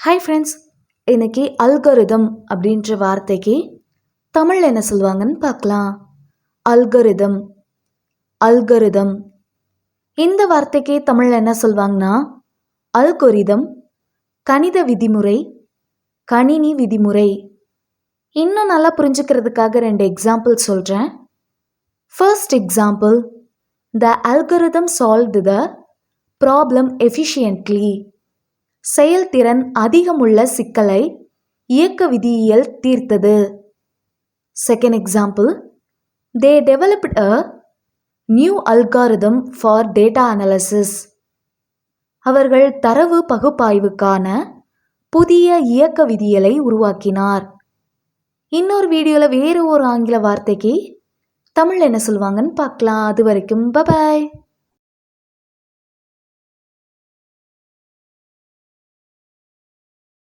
Hi friends, இன்னைக்கு algorithm அப்படின்ற வார்த்தைக்கு தமிழ் என்ன சொல்லுவாங்கன்னு பார்க்கலாம். அல்கரிதம் அல்கரிதம் இந்த வார்த்தைக்கு தமிழ் என்ன சொல்லுவாங்கன்னா அல்கோரிதம், கணித விதிமுறை, கணினி விதிமுறை. இன்னும் நல்லா புரிஞ்சுக்கிறதுக்காக 2 எக்ஸாம்பிள் சொல்கிறேன். First example, the algorithm solved the problem efficiently. செயல்திறன் அதிகமுள்ள சிக்கலை இயக்க விதியியல் தீர்த்தது. Second example, they developed a new algorithm for data analysis. அவர்கள் தரவு பகுப்பாய்வுக்கான புதிய இயக்க விதியலை உருவாக்கினார். இன்னொரு வீடியோவில் வேறு ஒரு ஆங்கில வார்த்தைக்கு தமிழ் என்ன சொல்லுவாங்கன்னு பார்க்கலாம். அது வரைக்கும் பபாய்.